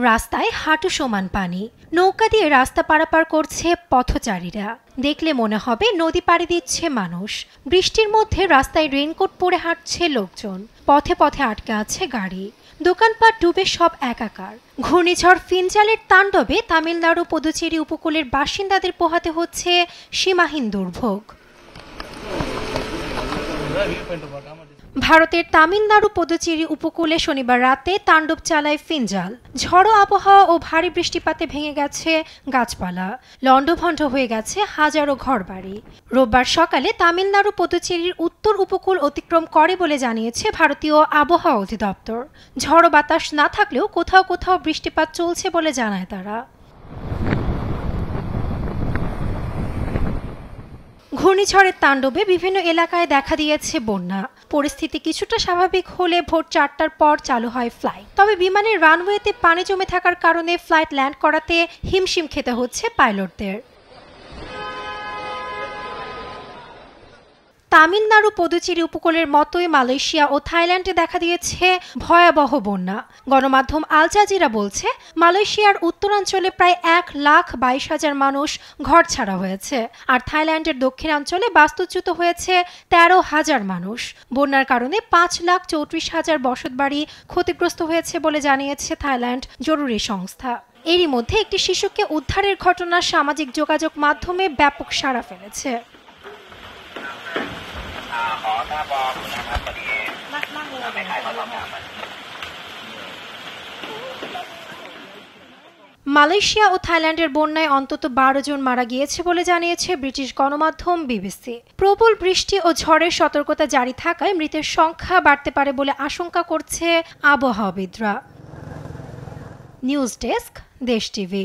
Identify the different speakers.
Speaker 1: রাস্তায় হাঁটু সমান পানি, নৌকা দিয়ে রাস্তা পারাপার করছে পথচারীরা। দেখলে মনে হবে নদী পাড়ি দিচ্ছে মানুষ। বৃষ্টির মধ্যে রাস্তায় রেইনকোট পরে হাঁটছে লোকজন, পথে পথে আটকে আছে গাড়ি, দোকানপাট ডুবে সব একাকার। ঘূর্ণিঝড় ফিনজালের তাণ্ডবে তামিলনাড়ু পুদুচেরি উপকূলের বাসিন্দাদের পোহাতে হচ্ছে সীমাহীন দুর্ভোগ। ভারতের তামিলনাড়ু পুদুচেরি উপকূলে শনিবার রাতে তাণ্ডব চালায় ফিনজাল। ঝড়ো আবহাওয়া ও ভারী বৃষ্টিপাতে ভেঙে গেছে গাছপালা, লণ্ডভণ্ড হয়ে গেছে হাজারো ঘরবাড়ি। রোববার সকালে তামিলনাড়ু পুদুচেরির উত্তর উপকূল অতিক্রম করে বলে জানিয়েছে ভারতীয় আবহাওয়া অধিদপ্তর। ঝড়ো বাতাস না থাকলেও কোথাও কোথাও বৃষ্টিপাত চলছে বলে জানায় তারা। ঘূর্ণিঝড়ের তাণ্ডবে বিভিন্ন এলাকায় দেখা দিয়েছে বন্যা। পরিস্থিতি কিছুটা স্বাভাবিক হলে ভোর 4টার পর চালু হয় ফ্লাইট। তবে বিমানের রানওয়েতে পানি জমে থাকার কারণে ফ্লাইট ল্যান্ড করাতে হিমশিম খেতে হচ্ছে পাইলটদের। তামিলনাড়ু পুদুচেরি উপকূলের মতোই মালয়েশিয়া ও থাইল্যান্ডে দেখা দিয়েছে ভয়াবহ বন্যা। গণমাধ্যম আল জাজিরা বলছে, মালয়েশিয়ার উত্তরাঞ্চলে প্রায় 1,22,000 মানুষ ঘরছাড়া হয়েছে, আর থাইল্যান্ডের দক্ষিণাঞ্চলে বাস্তুচ্যুত হয়েছে 13,000 মানুষ। বন্যার কারণে 5,34,000 বসতবাড়ি ক্ষতিগ্রস্ত হয়েছে বলে জানিয়েছে থাইল্যান্ড জরুরি সংস্থা। এরই মধ্যে একটি শিশুকে উদ্ধারের ঘটনা সামাজিক যোগাযোগ মাধ্যমে ব্যাপক সাড়া ফেলেছে। মালয়েশিয়া ও থাইল্যান্ডের বন্যায় অন্তত 12 জন মারা গিয়েছে বলে জানিয়েছে ব্রিটিশ গণমাধ্যম বিবিসি। প্রবল বৃষ্টি ও ঝড়ের সতর্কতা জারি থাকায় মৃতের সংখ্যা বাড়তে পারে বলে আশঙ্কা করছে আবহাওয়াবিদরা। নিউজ ডেস্ক, দেশ টিভি।